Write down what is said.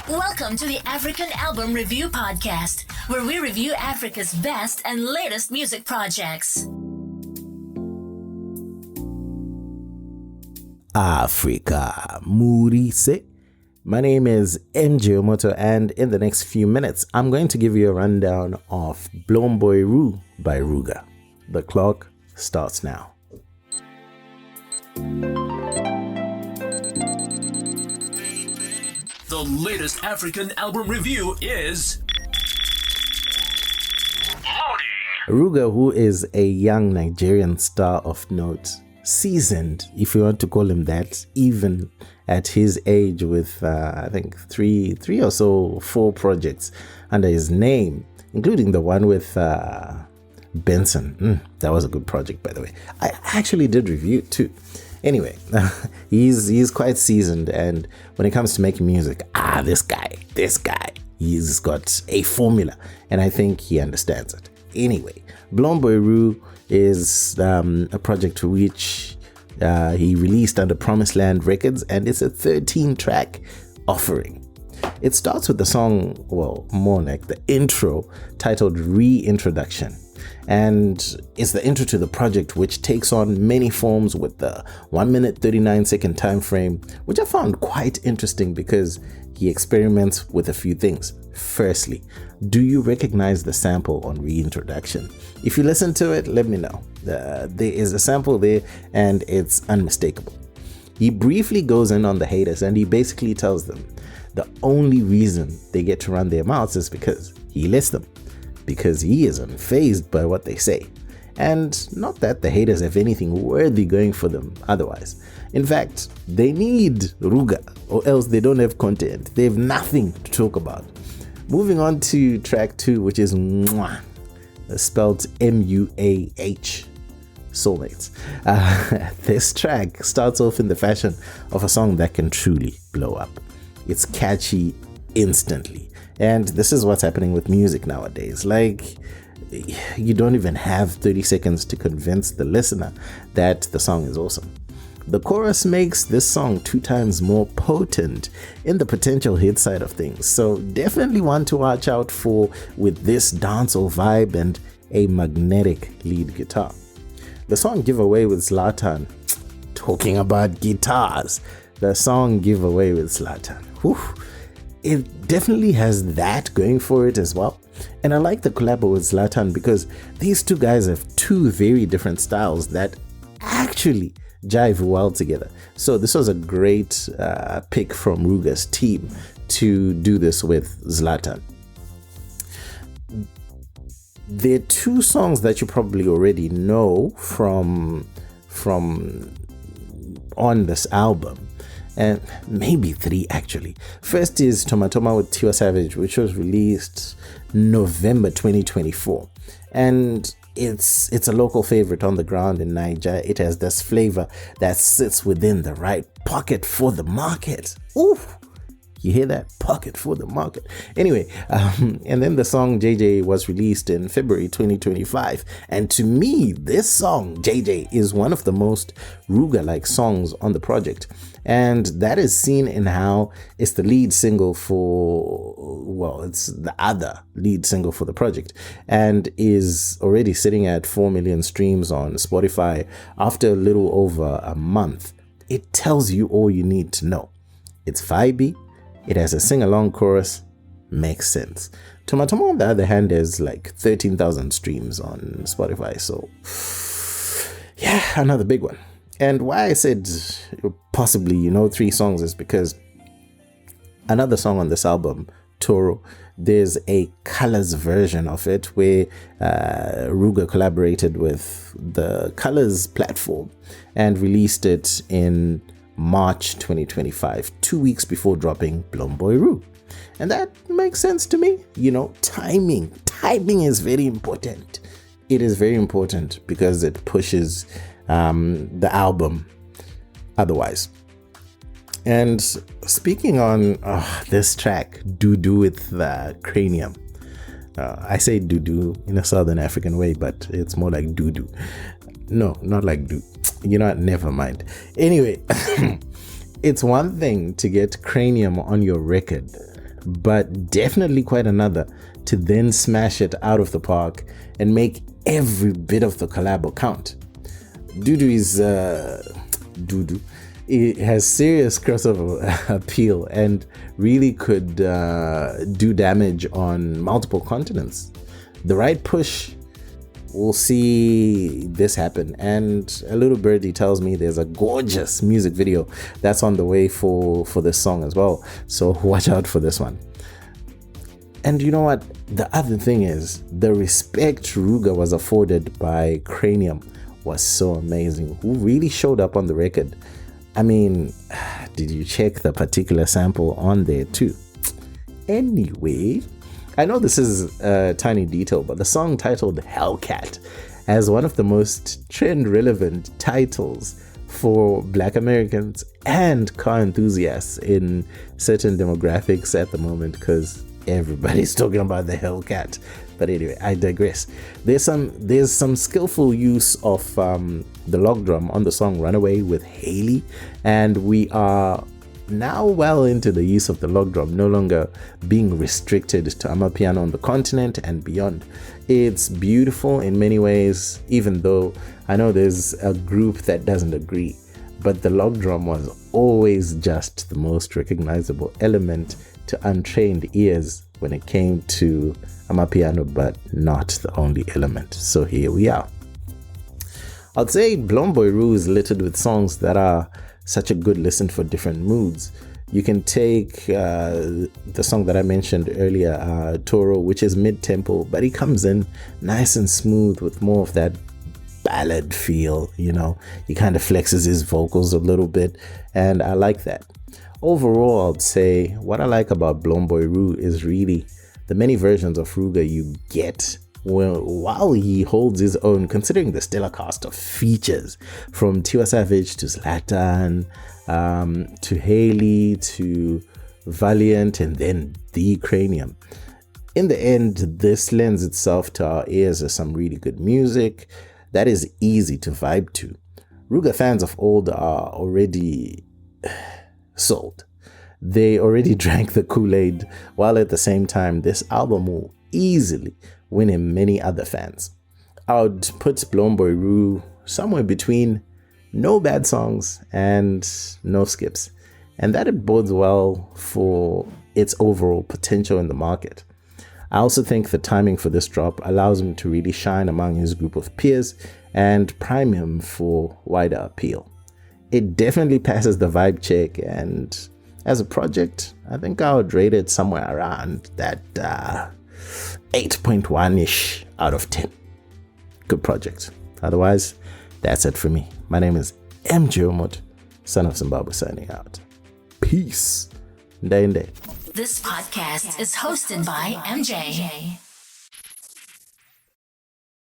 Welcome to the African Album Review Podcast, where we review Africa's best and latest music projects. Africa Murise. My name is Wemoto, and in the next few minutes, I'm going to give you a rundown of BlownBoy Ru by Ruga. The clock starts now. The latest African album review is Ruga, who is a young Nigerian star of note, seasoned, if you want to call him that, even at his age, with I think three or so, 4 projects under his name, including the one with Benson. That was a good project, by the way. I actually did review it too. Anyway, he's quite seasoned, and when it comes to making music, this guy, he's got a formula, and I think he understands it. Anyway, BlownBoy Ru is a project which he released under Promised Land Records, and it's a 13-track offering. It starts with the song, well, more like the intro, titled REintroduction. And it's the intro to the project, which takes on many forms with the 1 minute 39 second time frame, which I found quite interesting because he experiments with a few things. Firstly, do you recognize the sample on REintroduction? If you listen to it, let me know. There is a sample there and it's unmistakable. He briefly goes in on the haters and he basically tells them the only reason they get to run their mouths is because he lets them, because he is unfazed by what they say. And not that the haters have anything worthy going for them otherwise. In fact, they need Ruga, or else they don't have content. They have nothing to talk about. Moving on to track 2, which is Muah, spelled M-U-A-H, Soulmates. This track starts off in the fashion of a song that can truly blow up. It's catchy instantly. And this is what's happening with music nowadays. Like, you don't even have 30 seconds to convince the listener that the song is awesome. The chorus makes this song 2 times more potent in the potential hit side of things. So definitely one to watch out for with this dancehall vibe and a magnetic lead guitar. The song Giveaway with Zlatan. Talking about guitars. The song Giveaway with Zlatan. Whew. It definitely has that going for it as well. And I like the collab with Zlatan because these two guys have 2 very different styles that actually jive well together. So this was a great pick from Ruga's team to do this with Zlatan. There are 2 songs that you probably already know from on this album. And maybe 3 actually. First is Toma with Tiwa Savage, which was released November 2024. And it's a local favorite on the ground in Niger. It has this flavor that sits within the right pocket for the market. Ooh, you hear that? Pocket for the market. Anyway, and then the song JJ was released in February 2025. And to me, this song, JJ, is one of the most Ruga-like songs on the project. And that is seen in how it's the lead single for, well, it's the other lead single for the project, and is already sitting at 4 million streams on Spotify after a little over a month. It tells you all you need to know. It's vibey. It has a sing-along chorus. Makes sense. Toma on the other hand is like 13,000 streams on Spotify. So yeah, another big one. And why I said possibly 3 songs is because another song on this album, Toro, there's a colors version of it where Ruga collaborated with the Colors platform and released it in March 2025, 2 weeks before dropping BlownBoy Ru. And that makes sense to me. Timing is very important. It is very important because it pushes the album otherwise. And speaking on this track, Dudu with Kranium. I say Dudu in a Southern African way, but it's more like Dudu. No, not like do. Never mind. Anyway, it's one thing to get Kranium on your record, but definitely quite another to then smash it out of the park and make every bit of the collabo count. Dudu is Dudu. It has serious crossover appeal and really could do damage on multiple continents. The right push will see this happen, and a little birdie tells me there's a gorgeous music video that's on the way for this song as well, so watch out for this one. And you know what, the other thing is, the respect Ruga was afforded by Kranium was so amazing, who really showed up on the record. I mean, did you check the particular sample on there too? Anyway, I know this is a tiny detail, but the song titled Hellcat has one of the most trend relevant titles for Black Americans and car enthusiasts in certain demographics at the moment, because everybody's talking about the Hellcat. But anyway, I digress. There's some skillful use of the log drum on the song Runaway with Haile, and we are now well into the use of the log drum, no longer being restricted to Amapiano on the continent and beyond. It's beautiful in many ways, even though I know there's a group that doesn't agree, but the log drum was always just the most recognizable element to untrained ears when it came to Amapiano, but not the only element. So here we are. I'd say BlownBoy Ru is littered with songs that are such a good listen for different moods. You can take the song that I mentioned earlier, Toro, which is mid-tempo, but he comes in nice and smooth with more of that ballad feel, you know. He kind of flexes his vocals a little bit, and I like that. Overall, I'd say what I like about BlownBoy Ru is really the many versions of Ruga you get while he holds his own, considering the stellar cast of features from Tiwa Savage to Zlatan, to Haile, to Valiant, and then the Kranium. In the end, this lends itself to our ears as some really good music that is easy to vibe to. Ruga fans of old are already sold. They already drank the Kool-Aid, while at the same time, this album will easily win him many other fans. I would put BlownBoy Ru somewhere between no bad songs and no skips, and that it bodes well for its overall potential in the market. I also think the timing for this drop allows him to really shine among his group of peers and prime him for wider appeal. It definitely passes the vibe check, and as a project, I think I would rate it somewhere around that 8.1-ish out of 10. Good project. Otherwise, that's it for me. My name is MJ Wemoto, son of Zimbabwe, signing out. Peace. Nde. This podcast is hosted by MJ.